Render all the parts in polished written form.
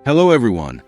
Hello everyone.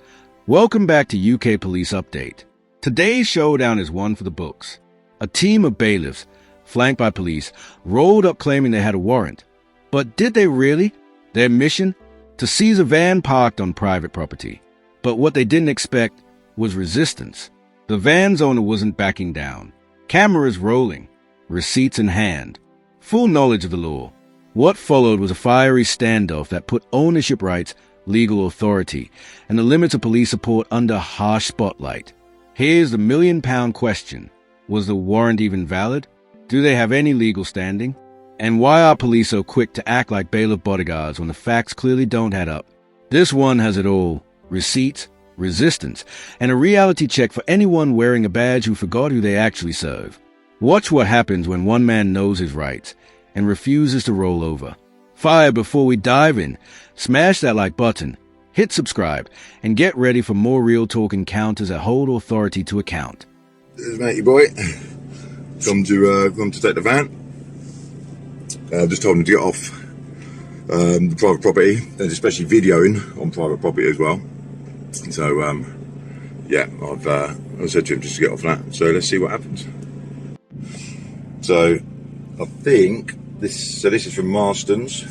Welcome back to UK Police Update. Today's showdown is one for the books. A team of bailiffs, flanked by police, rolled up claiming they had a warrant. But did they really? Their mission? To seize a van parked on private property. But what they didn't expect was resistance. The van's owner wasn't backing down. Cameras rolling, receipts in hand, full knowledge of the law. What followed was a fiery standoff that put ownership rights, legal authority, and the limits of police support under harsh spotlight. Here's the million-pound question. Was the warrant even valid? Do they have any legal standing? And why are police so quick to act like bailiff bodyguards when the facts clearly don't add up? This one has it all. Receipts, resistance, and a reality check for anyone wearing a badge who forgot who they actually serve. Watch what happens when one man knows his rights and refuses to roll over. Fire before we dive in. Smash that like button, hit subscribe, and get ready for more real talk encounters that hold authority to account. There's matey boy. Come to take the van. Just told him to get off the private property. There's especially videoing on private property as well. So yeah, I've said to him just to get off that. So let's see what happens. So I think this is from Marston's,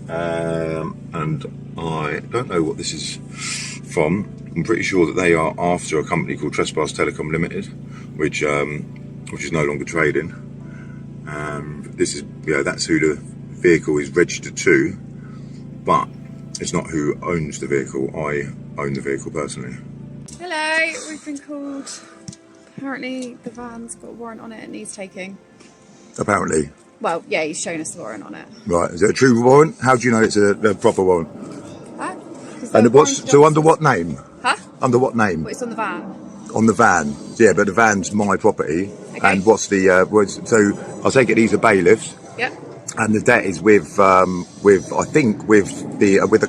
and I don't know what this is from. I'm pretty sure that they are after a company called Trespass Telecom Limited, which is no longer trading. This is, that's who the vehicle is registered to, but it's not who owns the vehicle. I own the vehicle personally. Hello, we've been called. Apparently the van's got a warrant on it and needs taking. Apparently. Well, yeah, he's shown us the warrant on it. Right, is it a true warrant? How do you know it's a proper warrant? Huh? And so under what name? Huh? Under what name? Well, it's on the van. On the van, yeah, but the van's my property. Okay. And what's the so I'll take it these are bailiffs. Yep. And the debt is with the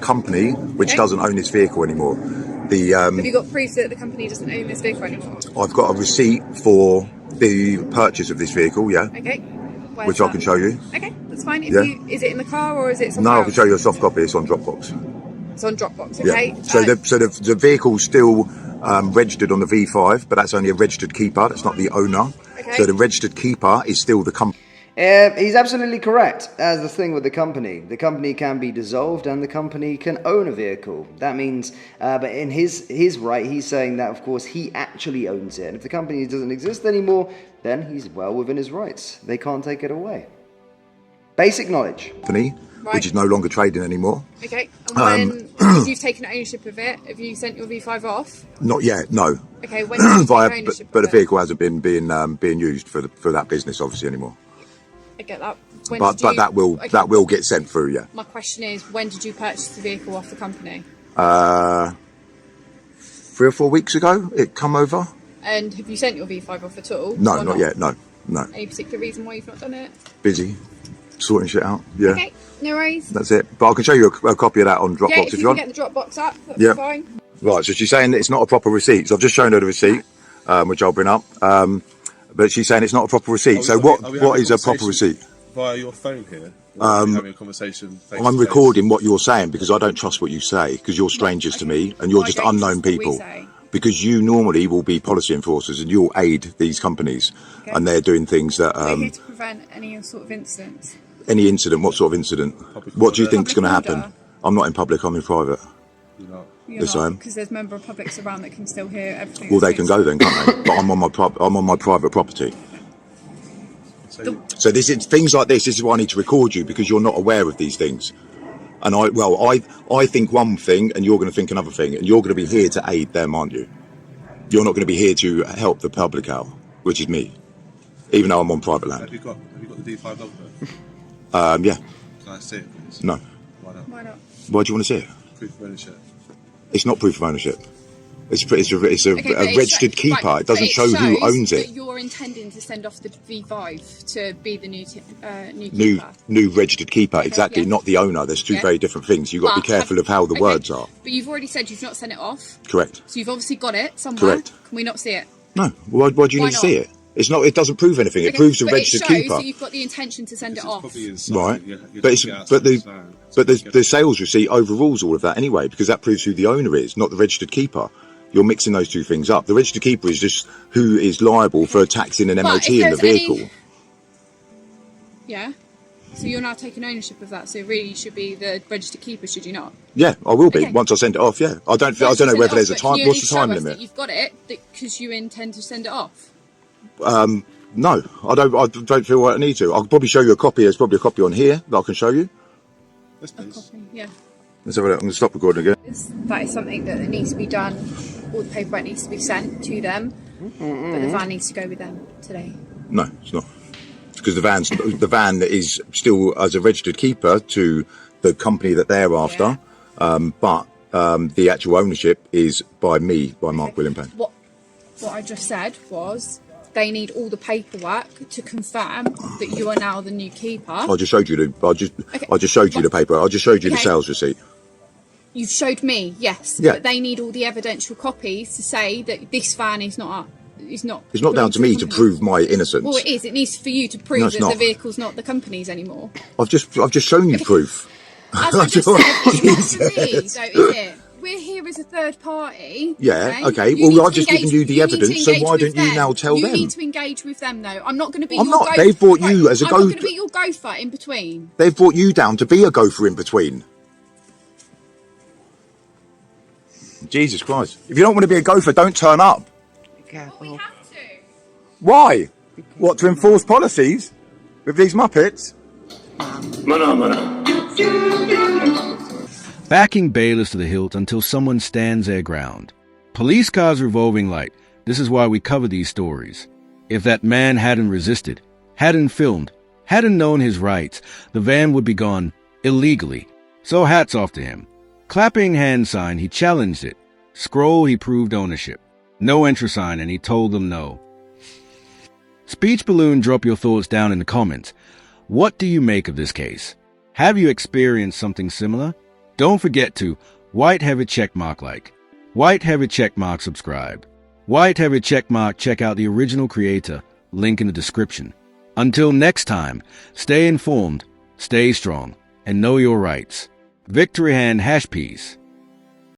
company which doesn't own this vehicle anymore. Have you got proof that the company doesn't own this vehicle anymore? I've got a receipt for the purchase of this vehicle, yeah. Okay. Which I can show you. Okay, that's fine. Is it in the car or is it somewhere No, else? I can show you a soft copy. It's on Dropbox. It's on Dropbox, okay. Yeah. So the vehicle's still registered on the V5, but that's only a registered keeper. That's not the owner. Okay. So the registered keeper is still the company. He's absolutely correct. As the thing with the company can be dissolved and the company can own a vehicle. That means, but in his right, he's saying that of course he actually owns it. And if the company doesn't exist anymore, then he's well within his rights. They can't take it away. Basic knowledge. Company, right. Which is no longer trading anymore. Okay. And when if you've taken ownership of it, have you sent your V5 off? Not yet, no. Okay. When did you take ownership but of the vehicle hasn't been being used for that business obviously anymore. I get that. But that will get sent through, yeah. My question is, when did you purchase the vehicle off the company? 3 or 4 weeks ago, it come over. And have you sent your V5 off at all? No, not yet. No. Any particular reason why you've not done it? Busy, sorting shit out. Yeah. Okay, no worries. That's it. But I can show you a copy of that on Dropbox if you want. can get the Dropbox up, that'd be fine. Right. So she's saying that it's not a proper receipt. So I've just shown her the receipt, which I'll bring up. But she's saying it's not a proper receipt. So what is a proper receipt? Via your phone here, having a conversation. I'm recording what you're saying because I don't trust what you say because you're strangers to me and you're just unknown people. Because you normally will be policy enforcers and you'll aid these companies, and they're doing things that. We're here to prevent any sort of incidents. Any incident? What sort of incident? What do you think is going to happen? I'm not in public. I'm in private. You're not, because there's member of publics around that can still hear everything. Well, they can go then, can't they? But I'm on my private property. So this is things like this. This is why I need to record you because you're not aware of these things. And I think one thing, and you're going to think another thing, and you're going to be here to aid them, aren't you? You're not going to be here to help the public out, which is me, even though I'm on private land. Have you got the D5 number? Yeah. Can I see it, please? No. Why not? Why not? Why do you want to see it? Proof of ownership. It's not proof of ownership. It's a registered keeper. Right, it doesn't show who owns it. That you're intending to send off the V5 to be the new keeper. New registered keeper, exactly. Not the owner. There's two very different things. You've got to be careful of how the words are. But you've already said you've not sent it off. Correct. So you've obviously got it somewhere. Correct. Can we not see it? No. Why do you need to see it? It's not. It doesn't prove anything. It Okay, proves the but registered it shows keeper. that you've got the intention to send it off. Probably inside. Right, You're but it's taking it outside but the the van. but the sales receipt overrules all of that anyway, because that proves who the owner is, not the registered keeper. You're mixing those two things up. The registered keeper is just who is liable for taxing an But MOT if in the there's any- vehicle. Yeah. So you're now taking ownership of that. So really, you should be the registered keeper, should you not? Yeah, I will be Okay. once I send it off. Yeah, I don't know Send whether it there's a off, but time. can you What's at the least time show us limit? that you've got it because you intend to send it off. No, I don't. I don't feel I need to. I'll probably show you a copy. There's probably a copy on here that I can show you. Yes, A please. copy, yeah. Let's have a look. I'm going to stop recording again. That is something that needs to be done. All the paperwork needs to be sent to them, but the van needs to go with them today. No, it's not. Because the van is still as a registered keeper to the company that they're after, but the actual ownership is by me, by Mark William Payne. What I just said was they need all the paperwork to confirm that you are now the new keeper. I just showed you the. Okay. I just showed you the paper. I just showed you the Okay. sales receipt. You've showed me, yes, Yeah. but they need all the evidential copies to say that this van is not. It's not down to me to prove my innocence. Well, it is. It needs for you to prove No, it's that not. the vehicle's not the company's anymore. I've just shown you proof. As I just said, it's not for me, though, is it? We're here as a third party. Yeah, okay. You Well, need I've to just engage- given you the need to evidence, so engage why with don't you them. now tell them? You need to engage with them, though. I'm not going to be I'm your not. gopher. They've brought you as a I'm not gopher. going to be your gopher in between. They've brought you down to be a gopher in between. Jesus Christ. If you don't want to be a gopher, don't turn up. Well, we have to. Why? What, to enforce policies with these Muppets? Backing bailiffs to the hilt until someone stands their ground. Police cars' revolving light. This is why we cover these stories. If that man hadn't resisted, hadn't filmed, hadn't known his rights, the van would be gone illegally. So hats off to him. Clapping hand sign, he challenged it. Scroll, he proved ownership. No enter sign, and he told them no. Speech balloon, drop your thoughts down in the comments. What do you make of this case? Have you experienced something similar? Don't forget to white heavy checkmark like, white heavy checkmark subscribe, white heavy checkmark check out the original creator, link in the description. Until next time, stay informed, stay strong, and know your rights. Victory hand hash piece.